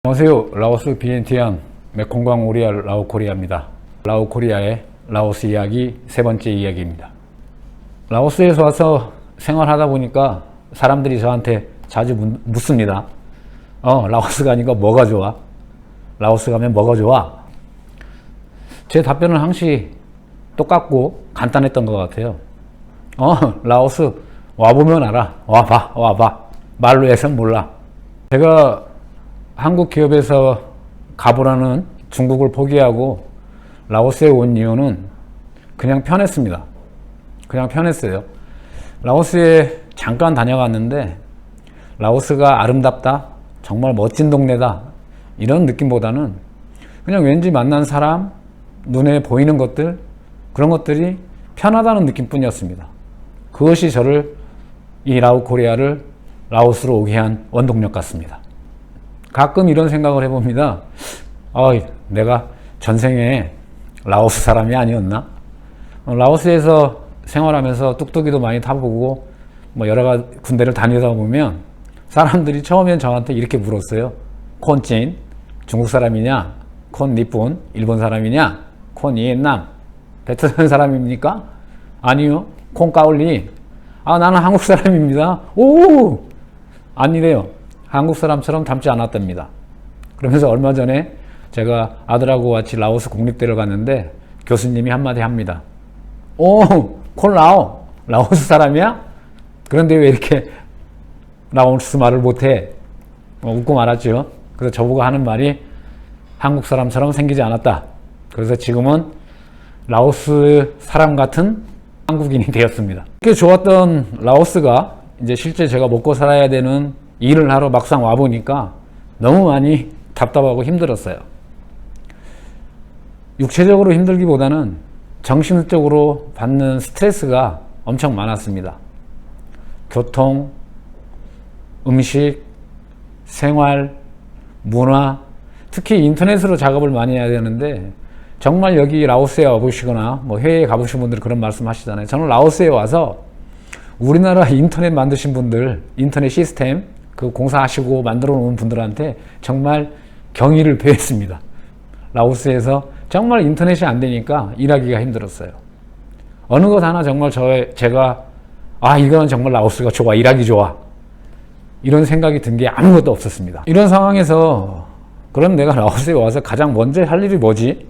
안녕하세요. 라오스 비엔티안 메콩강 오리알 라오코리아입니다. 라오코리아의 라오스 이야기 세 번째 이야기입니다. 라오스에서 와서 생활하다 보니까 사람들이 저한테 자주 묻습니다. 라오스 가니까 뭐가 좋아? 라오스 가면 뭐가 좋아? 제 답변은 항상 똑같고 간단했던 것 같아요. 라오스 와보면 알아. 와봐. 말로 해서는 몰라. 제가 한국 기업에서 가보라는 중국을 포기하고 라오스에 온 이유는 그냥 편했습니다. 그냥 편했어요. 라오스에 잠깐 다녀갔는데 라오스가 아름답다, 정말 멋진 동네다 이런 느낌보다는 그냥 왠지 만난 사람, 눈에 보이는 것들, 그런 것들이 편하다는 느낌뿐이었습니다. 그것이 저를 이 라오코리아를 라오스로 오게 한 원동력 같습니다. 가끔 이런 생각을 해봅니다. 내가 전생에 라오스 사람이 아니었나? 라오스에서 생활하면서 뚝뚝이도 많이 타보고 여러 군데를 다니다 보면 사람들이 처음엔 저한테 이렇게 물었어요. 콘찐 중국 사람이냐? 콘 니뿐 일본 사람이냐? 콘 이엔남 베트남 사람입니까? 아니요. 콘 까올리. 나는 한국 사람입니다. 오! 아니래요. 한국 사람처럼 닮지 않았답니다. 그러면서 얼마 전에 제가 아들하고 같이 라오스 국립대를 갔는데 교수님이 한마디 합니다. 콘라오 라오스 사람이야? 그런데 왜 이렇게 라오스 말을 못해? 웃고 말았죠. 그래서 저보고 하는 말이 한국 사람처럼 생기지 않았다. 그래서 지금은 라오스 사람 같은 한국인이 되었습니다. 그렇게 좋았던 라오스가 이제 실제 제가 먹고 살아야 되는 일을 하러 막상 와보니까 너무 많이 답답하고 힘들었어요. 육체적으로 힘들기보다는 정신적으로 받는 스트레스가 엄청 많았습니다. 교통, 음식, 생활, 문화, 특히 인터넷으로 작업을 많이 해야 되는데 정말 여기 라오스에 와보시거나 해외에 가보신 분들 그런 말씀 하시잖아요. 저는 라오스에 와서 우리나라 인터넷 만드신 분들, 인터넷 시스템 그 공사하시고 만들어 놓은 분들한테 정말 경의를 표했습니다. 라오스에서 정말 인터넷이 안 되니까 일하기가 힘들었어요. 어느 것 하나 정말 제가 이건 정말 라오스가 좋아, 일하기 좋아 이런 생각이 든 게 아무것도 없었습니다. 이런 상황에서 그럼 내가 라오스에 와서 가장 먼저 할 일이 뭐지?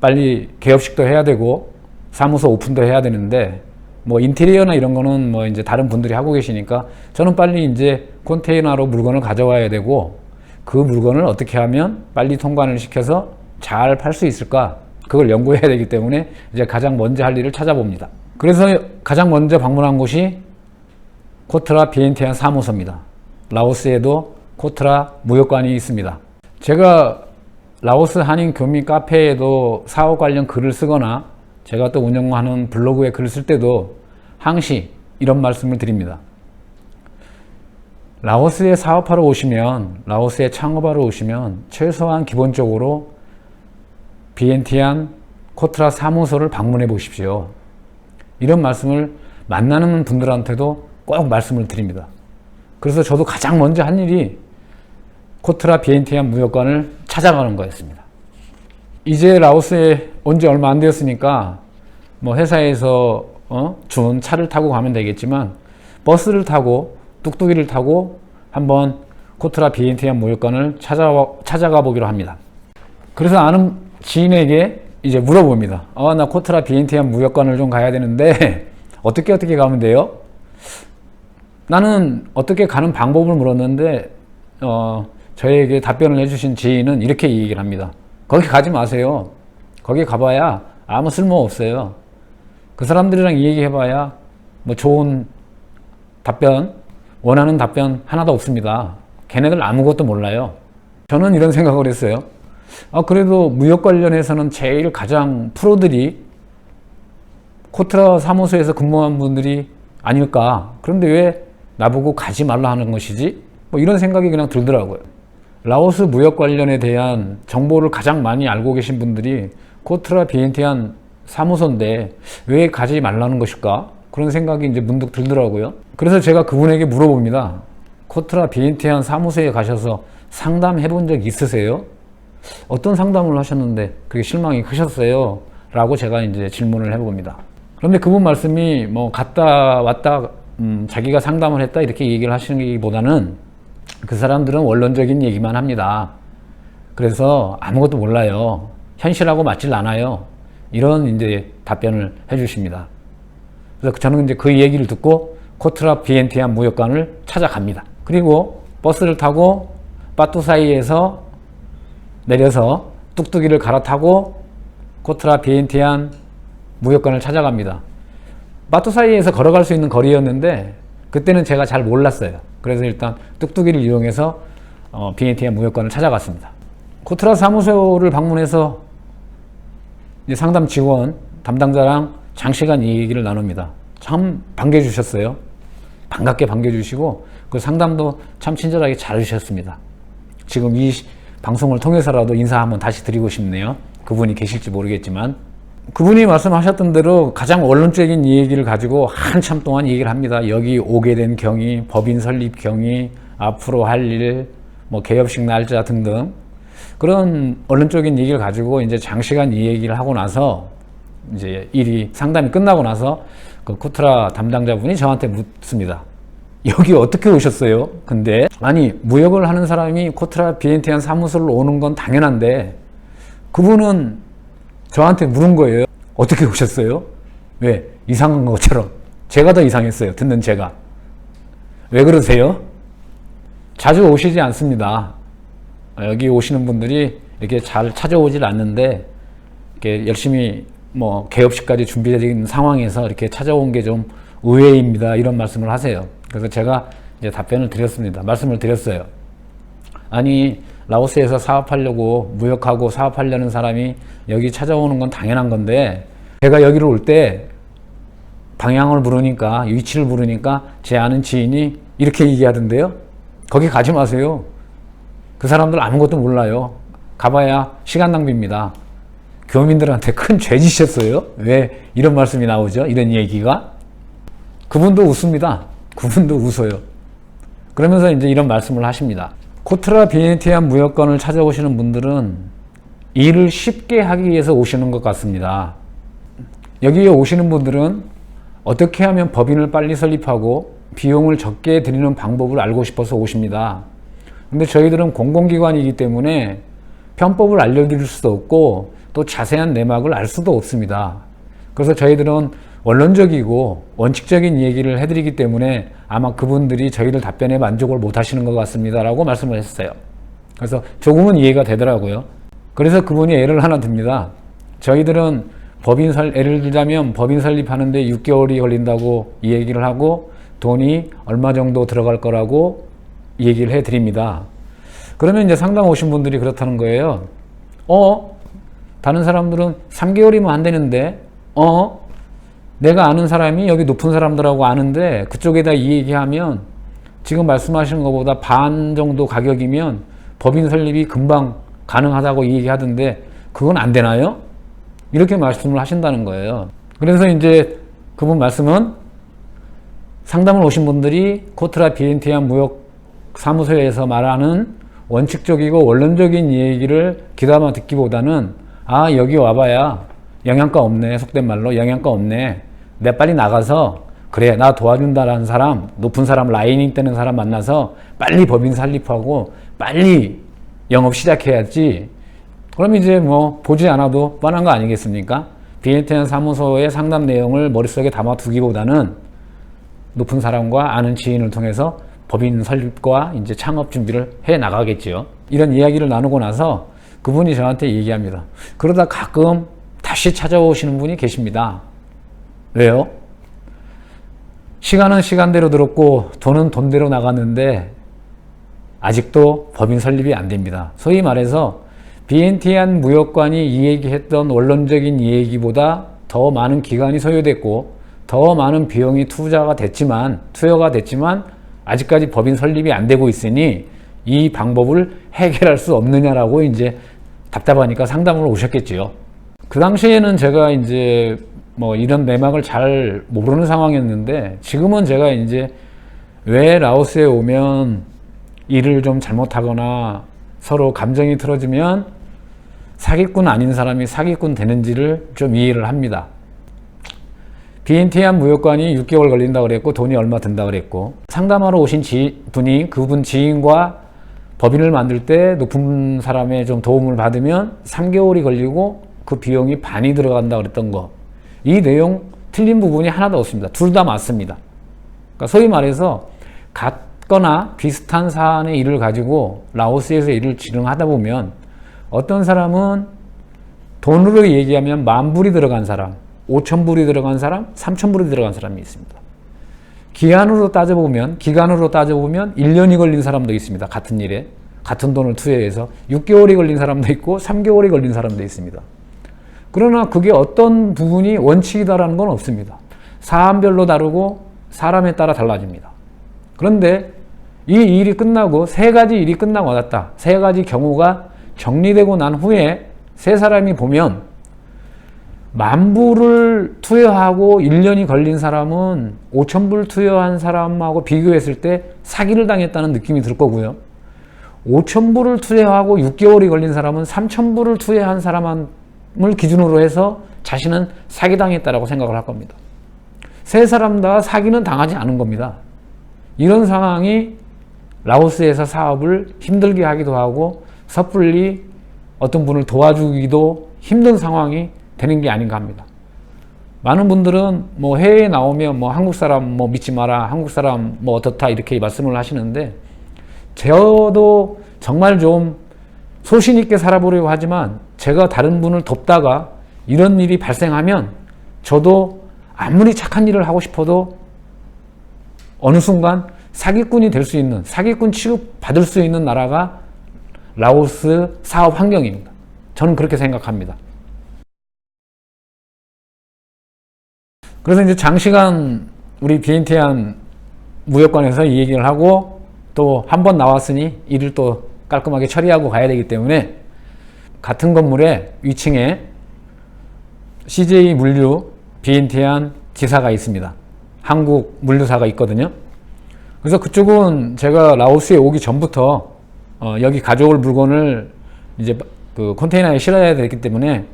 빨리 개업식도 해야 되고 사무소 오픈도 해야 되는데 인테리어나 이런 거는 이제 다른 분들이 하고 계시니까 저는 빨리 이제 컨테이너로 물건을 가져와야 되고 그 물건을 어떻게 하면 빨리 통관을 시켜서 잘 팔 수 있을까? 그걸 연구해야 되기 때문에 이제 가장 먼저 할 일을 찾아봅니다. 그래서 가장 먼저 방문한 곳이 코트라 비엔티안 사무소입니다. 라오스에도 코트라 무역관이 있습니다. 제가 라오스 한인 교민 카페에도 사업 관련 글을 쓰거나 제가 또 운영하는 블로그에 글을 쓸 때도 항시 이런 말씀을 드립니다. 라오스에 사업하러 오시면, 라오스에 창업하러 오시면 최소한 기본적으로 비엔티안 코트라 사무소를 방문해 보십시오. 이런 말씀을 만나는 분들한테도 꼭 말씀을 드립니다. 그래서 저도 가장 먼저 한 일이 코트라 비엔티안 무역관을 찾아가는 거였습니다. 이제 라오스에 온 지 얼마 안 되었으니까 회사에서 준 차를 타고 가면 되겠지만 버스를 타고 뚝뚝이를 타고 한번 코트라 비엔티안 무역관을 찾아가 보기로 합니다. 그래서 아는 지인에게 이제 물어봅니다. 나 코트라 비엔티안 무역관을 좀 가야 되는데 어떻게 가면 돼요? 나는 어떻게 가는 방법을 물었는데 저에게 답변을 해주신 지인은 이렇게 얘기를 합니다. 거기 가지 마세요. 거기 가봐야 아무 쓸모 없어요. 그 사람들이랑 얘기해봐야 좋은 답변, 원하는 답변 하나도 없습니다. 걔네들 아무것도 몰라요. 저는 이런 생각을 했어요. 그래도 무역 관련해서는 제일 가장 프로들이 코트라 사무소에서 근무한 분들이 아닐까. 그런데 왜 나보고 가지 말라 하는 것이지? 이런 생각이 그냥 들더라고요. 라오스 무역 관련에 대한 정보를 가장 많이 알고 계신 분들이 코트라 비엔티안 사무소인데 왜 가지 말라는 것일까? 그런 생각이 이제 문득 들더라고요. 그래서 제가 그분에게 물어봅니다. 코트라 비엔티안 사무소에 가셔서 상담해 본 적 있으세요? 어떤 상담을 하셨는데 그게 실망이 크셨어요? 라고 제가 이제 질문을 해봅니다. 그런데 그분 말씀이 뭐 갔다 왔다 자기가 상담을 했다 이렇게 얘기를 하시기보다는 그 사람들은 원론적인 얘기만 합니다. 그래서 아무것도 몰라요. 현실하고 맞질 않아요. 이런 이제 답변을 해주십니다. 그래서 저는 이제 그 얘기를 듣고 코트라 비엔티안 무역관을 찾아갑니다. 그리고 버스를 타고 바투사이에서 내려서 뚝뚝이를 갈아타고 코트라 비엔티안 무역관을 찾아갑니다. 바투사이에서 걸어갈 수 있는 거리였는데 그때는 제가 잘 몰랐어요. 그래서 일단 뚝뚝이를 이용해서 비엔티안 무역관을 찾아갔습니다. 코트라 사무소를 방문해서 이제 상담 직원 담당자랑 장시간 이 얘기를 나눕니다. 참 반겨주셨어요. 반갑게 반겨주시고 그 상담도 참 친절하게 잘 해주셨습니다. 지금 이 방송을 통해서라도 인사 한번 다시 드리고 싶네요. 그분이 계실지 모르겠지만 그분이 말씀하셨던 대로 가장 원론적인 이 얘기를 가지고 한참 동안 얘기를 합니다. 여기 오게 된 경위, 법인 설립 경위, 앞으로 할 일, 뭐 개업식 날짜 등등 그런 원론적인 얘기를 가지고 이제 장시간 이 얘기를 하고 나서 이제 일이 상담이 끝나고 나서 그 코트라 담당자분이 저한테 묻습니다. 여기 어떻게 오셨어요? 근데 아니 무역을 하는 사람이 코트라 비엔티안 사무소를 오는 건 당연한데 그분은 저한테 물은 거예요. 어떻게 오셨어요? 왜? 이상한 것처럼. 제가 더 이상했어요. 듣는 제가. 왜 그러세요? 자주 오시지 않습니다. 여기 오시는 분들이 이렇게 잘 찾아오질 않는데 이렇게 열심히 뭐 개업식까지 준비되어 상황에서 이렇게 찾아온 게 좀 의외입니다. 이런 말씀을 하세요. 그래서 제가 이제 답변을 드렸습니다. 말씀을 드렸어요. 아니 라오스에서 사업하려고 무역하고 사업하려는 사람이 여기 찾아오는 건 당연한 건데 제가 여기로 올 때 방향을 물으니까 위치를 물으니까 제 아는 지인이 이렇게 얘기하던데요. 거기 가지 마세요. 그 사람들 아무것도 몰라요. 가봐야 시간 낭비입니다. 교민들한테 큰 죄 지셨어요. 왜 이런 말씀이 나오죠? 이런 얘기가. 그분도 웃습니다. 그분도 웃어요. 그러면서 이제 이런 말씀을 하십니다. 코트라 비엔티안 무역관을 찾아오시는 분들은 일을 쉽게 하기 위해서 오시는 것 같습니다. 여기에 오시는 분들은 어떻게 하면 법인을 빨리 설립하고 비용을 적게 들이는 방법을 알고 싶어서 오십니다. 근데 저희들은 공공기관이기 때문에 편법을 알려드릴 수도 없고 또 자세한 내막을 알 수도 없습니다. 그래서 저희들은 원론적이고 원칙적인 얘기를 해드리기 때문에 아마 그분들이 저희들 답변에 만족을 못 하시는 것 같습니다 라고 말씀을 했어요. 그래서 조금은 이해가 되더라고요. 그래서 그분이 예를 하나 듭니다. 저희들은 예를 들자면 법인 설립하는데 6개월이 걸린다고 이 얘기를 하고 돈이 얼마 정도 들어갈 거라고 얘기를 해 드립니다. 그러면 이제 상담 오신 분들이 그렇다는 거예요. 다른 사람들은 3개월이면 안 되는데 내가 아는 사람이 여기 높은 사람들하고 아는데 그쪽에다 이 얘기하면 지금 말씀하시는 것보다 반 정도 가격이면 법인 설립이 금방 가능하다고 이 얘기하던데 그건 안 되나요? 이렇게 말씀을 하신다는 거예요. 그래서 이제 그분 말씀은 상담을 오신 분들이 코트라 비엔티안 무역 사무소에서 말하는 원칙적이고 원론적인 얘기를 귀담아 듣기보다는 여기 와봐야 영양가 없네. 속된 말로 영양가 없네. 내가 빨리 나가서 그래 나 도와준다라는 사람, 높은 사람, 라이닝 뜨는 사람 만나서 빨리 법인 설립하고 빨리 영업 시작해야지. 그럼 이제 뭐 보지 않아도 뻔한 거 아니겠습니까? 비엔티안 사무소의 상담 내용을 머릿속에 담아두기보다는 높은 사람과 아는 지인을 통해서 법인 설립과 이제 창업 준비를 해 나가겠지요. 이런 이야기를 나누고 나서 그분이 저한테 얘기합니다. 그러다 가끔 다시 찾아오시는 분이 계십니다. 왜요? 시간은 시간대로 들었고 돈은 돈대로 나갔는데 아직도 법인 설립이 안 됩니다. 소위 말해서 비엔티안 무역관이 이 얘기했던 원론적인 이 얘기보다 더 많은 기간이 소요됐고 더 많은 비용이 투여가 됐지만 아직까지 법인 설립이 안 되고 있으니 이 방법을 해결할 수 없느냐라고 이제 답답하니까 상담을 오셨겠지요. 그 당시에는 제가 이제 뭐 이런 내막을 잘 모르는 상황이었는데 지금은 제가 이제 왜 라오스에 오면 일을 좀 잘못하거나 서로 감정이 틀어지면 사기꾼 아닌 사람이 사기꾼 되는지를 좀 이해를 합니다. 비인티한 무역관이 6개월 걸린다고 그랬고 돈이 얼마 든다고 그랬고, 상담하러 오신 분이 그분 지인과 법인을 만들 때 높은 사람의 좀 도움을 받으면 3개월이 걸리고 그 비용이 반이 들어간다고 그랬던 거, 이 내용 틀린 부분이 하나도 없습니다. 둘 다 맞습니다. 그러니까 소위 말해서 같거나 비슷한 사안의 일을 가지고 라오스에서 일을 진행하다 보면 어떤 사람은 돈으로 얘기하면 10,000불이 들어간 사람, 5,000불이 들어간 사람, 3,000불이 들어간 사람이 있습니다. 기간으로 따져보면 1년이 걸린 사람도 있습니다. 같은 일에 같은 돈을 투여해서 6개월이 걸린 사람도 있고 3개월이 걸린 사람도 있습니다. 그러나 그게 어떤 부분이 원칙이다라는 건 없습니다. 사안별로 다르고 사람에 따라 달라집니다. 그런데 이 일이 끝나고 3가지 일이 끝나고 왔다, 3가지 경우가 정리되고 난 후에 세 사람이 보면 10,000불을 투여하고 1년이 걸린 사람은 5,000불 투여한 사람하고 비교했을 때 사기를 당했다는 느낌이 들 거고요. 5,000불을 투여하고 6개월이 걸린 사람은 3,000불을 투여한 사람을 기준으로 해서 자신은 사기당했다라고 생각을 할 겁니다. 세 사람 다 사기는 당하지 않은 겁니다. 이런 상황이 라오스에서 사업을 힘들게 하기도 하고 섣불리 어떤 분을 도와주기도 힘든 상황이 되는 게 아닌가 합니다. 많은 분들은 뭐 해외에 나오면 뭐 한국 사람 뭐 믿지 마라, 한국 사람 뭐 어떻다 이렇게 말씀을 하시는데, 저도 정말 좀 소신 있게 살아보려고 하지만 제가 다른 분을 돕다가 이런 일이 발생하면 저도 아무리 착한 일을 하고 싶어도 어느 순간 사기꾼이 될 수 있는, 사기꾼 취급 받을 수 있는 나라가 라오스 사업 환경입니다. 저는 그렇게 생각합니다. 그래서 이제 장시간 우리 비엔티안 무역관에서 이 얘기를 하고 또 한 번 나왔으니 일을 또 깔끔하게 처리하고 가야 되기 때문에 같은 건물에 위층에 CJ 물류 비엔티안 지사가 있습니다. 한국 물류사가 있거든요. 그래서 그쪽은 제가 라오스에 오기 전부터 여기 가져올 물건을 이제 그 컨테이너에 실어야 되기 때문에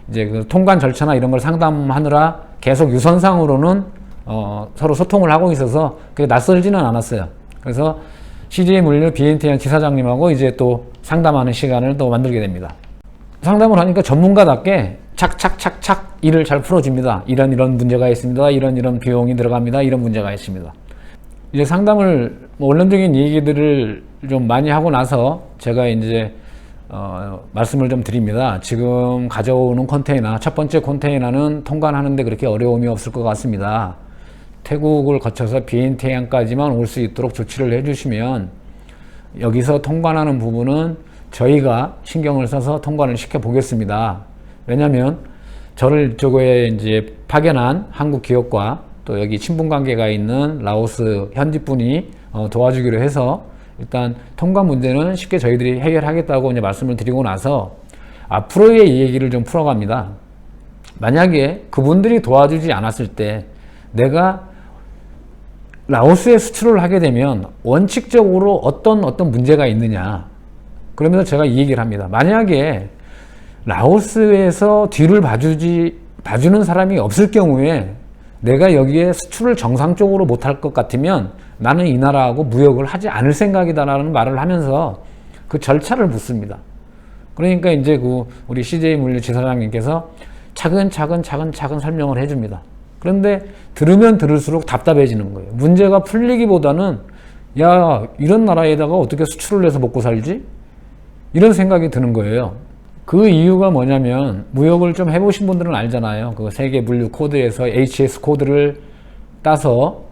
이제 그 통관 절차나 이런 걸 상담하느라 계속 유선상으로는 서로 소통을 하고 있어서 그게 낯설지는 않았어요. 그래서 CJ 물류 비엔티안 지사장님하고 이제 또 상담하는 시간을 또 만들게 됩니다. 상담을 하니까 전문가답게 착착착착 일을 잘 풀어줍니다. 이런 문제가 있습니다. 이런 비용이 들어갑니다. 이런 문제가 있습니다. 이제 상담을 원론적인 얘기들을 좀 많이 하고 나서 제가 이제 말씀을 좀 드립니다. 지금 가져오는 컨테이너, 첫 번째 컨테이너는 통관하는데 그렇게 어려움이 없을 것 같습니다. 태국을 거쳐서 비엔티안까지만 올 수 있도록 조치를 해주시면 여기서 통관하는 부분은 저희가 신경을 써서 통관을 시켜 보겠습니다. 왜냐하면 저를 이쪽에 이제 파견한 한국 기업과 또 여기 친분 관계가 있는 라오스 현지 분이 도와주기로 해서 일단 통관 문제는 쉽게 저희들이 해결하겠다고 이제 말씀을 드리고 나서 앞으로의 이 얘기를 좀 풀어갑니다. 만약에 그분들이 도와주지 않았을 때 내가 라오스에 수출을 하게 되면 원칙적으로 어떤 문제가 있느냐. 그러면서 제가 이 얘기를 합니다. 만약에 라오스에서 뒤를 봐주는 사람이 없을 경우에 내가 여기에 수출을 정상적으로 못할 것 같으면 나는 이 나라하고 무역을 하지 않을 생각이다라는 말을 하면서 그 절차를 묻습니다. 그러니까 이제 우리 CJ 물류 지사장님께서 차근차근 설명을 해줍니다. 그런데 들으면 들을수록 답답해지는 거예요. 문제가 풀리기보다는 야, 이런 나라에다가 어떻게 수출을 해서 먹고 살지? 이런 생각이 드는 거예요. 그 이유가 뭐냐면 무역을 좀 해보신 분들은 알잖아요. 그 세계 물류 코드에서 HS 코드를 따서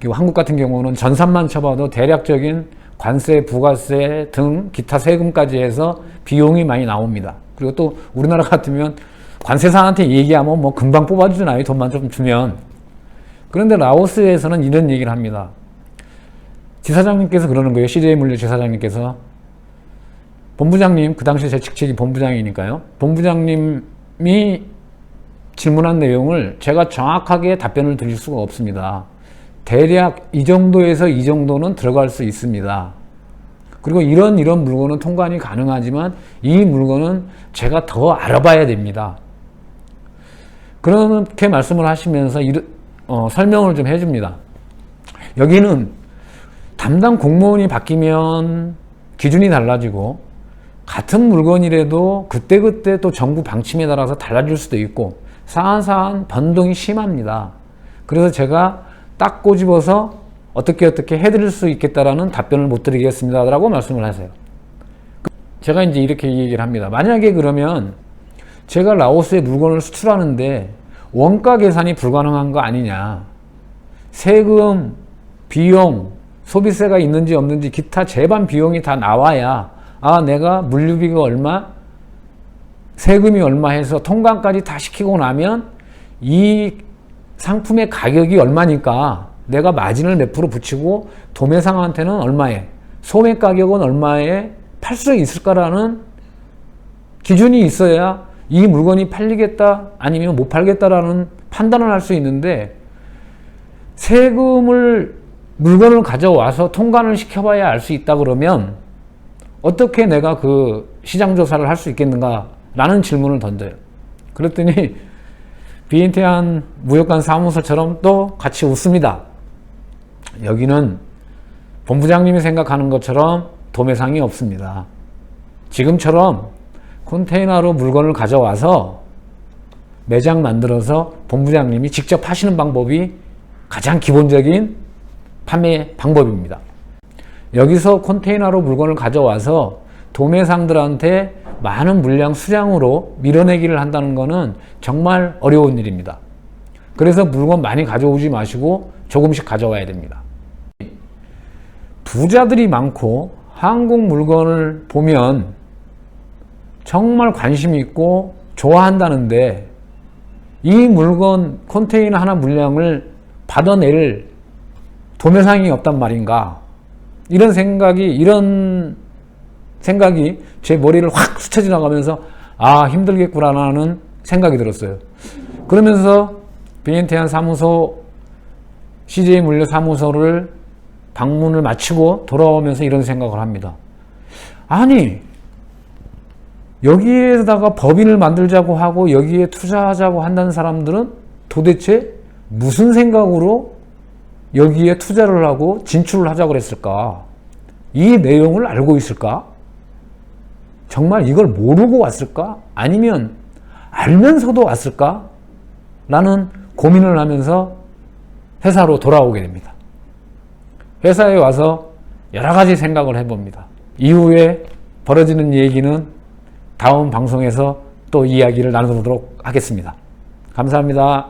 한국 같은 경우는 전산만 쳐봐도 대략적인 관세, 부가세 등 기타 세금까지 해서 비용이 많이 나옵니다. 그리고 또 우리나라 같으면 관세사한테 얘기하면 뭐 금방 뽑아주잖아요. 돈만 좀 주면. 그런데 라오스에서는 이런 얘기를 합니다. 지사장님께서 그러는 거예요. CJ 물류 지사장님께서. 본부장님, 그 당시 제 직책이 본부장이니까요. 본부장님이 질문한 내용을 제가 정확하게 답변을 드릴 수가 없습니다. 대략 이 정도에서 이 정도는 들어갈 수 있습니다. 그리고 이런 물건은 통관이 가능하지만 이 물건은 제가 더 알아봐야 됩니다. 그렇게 말씀을 하시면서 설명을 좀 해줍니다. 여기는 담당 공무원이 바뀌면 기준이 달라지고 같은 물건이라도 그때그때 또 정부 방침에 따라서 달라질 수도 있고 사안사안 변동이 심합니다. 그래서 제가 딱 꼬집어서 어떻게 해드릴 수 있겠다라는 답변을 못 드리겠습니다 라고 말씀을 하세요. 제가 이제 이렇게 얘기를 합니다. 만약에 그러면 제가 라오스에 물건을 수출하는데 원가 계산이 불가능한 거 아니냐, 세금, 비용, 소비세가 있는지 없는지 기타 재반 비용이 다 나와야 내가 물류비가 얼마, 세금이 얼마 해서 통관까지 다 시키고 나면 이 상품의 가격이 얼마니까 내가 마진을 몇 프로 붙이고 도매상한테는 얼마에, 소매 가격은 얼마에 팔 수 있을까라는 기준이 있어야 이 물건이 팔리겠다 아니면 못 팔겠다라는 판단을 할 수 있는데, 물건을 가져와서 통관을 시켜봐야 알 수 있다 그러면 어떻게 내가 그 시장조사를 할 수 있겠는가 라는 질문을 던져요. 그랬더니 비엔티안 무역관 사무소처럼 또 같이 웃습니다. 여기는 본부장님이 생각하는 것처럼 도매상이 없습니다. 지금처럼 컨테이너로 물건을 가져와서 매장 만들어서 본부장님이 직접 하시는 방법이 가장 기본적인 판매 방법입니다. 여기서 컨테이너로 물건을 가져와서 도매상들한테 많은 물량 수량으로 밀어내기를 한다는 것은 정말 어려운 일입니다. 그래서 물건 많이 가져오지 마시고 조금씩 가져와야 됩니다. 부자들이 많고 한국 물건을 보면 정말 관심 있고 좋아한다는데 이 물건 컨테이너 하나 물량을 받아낼 도매상이 없단 말인가, 이런 생각이 제 머리를 확 스쳐 지나가면서 힘들겠구나라는 생각이 들었어요. 그러면서 비엔티안 사무소, CJ 물류 사무소를 방문을 마치고 돌아오면서 이런 생각을 합니다. 아니, 여기에다가 법인을 만들자고 하고 여기에 투자하자고 한다는 사람들은 도대체 무슨 생각으로 여기에 투자를 하고 진출을 하자고 그랬을까? 이 내용을 알고 있을까? 정말 이걸 모르고 왔을까? 아니면 알면서도 왔을까? 라는 고민을 하면서 회사로 돌아오게 됩니다. 회사에 와서 여러 가지 생각을 해봅니다. 이후에 벌어지는 얘기는 다음 방송에서 또 이야기를 나눠보도록 하겠습니다. 감사합니다.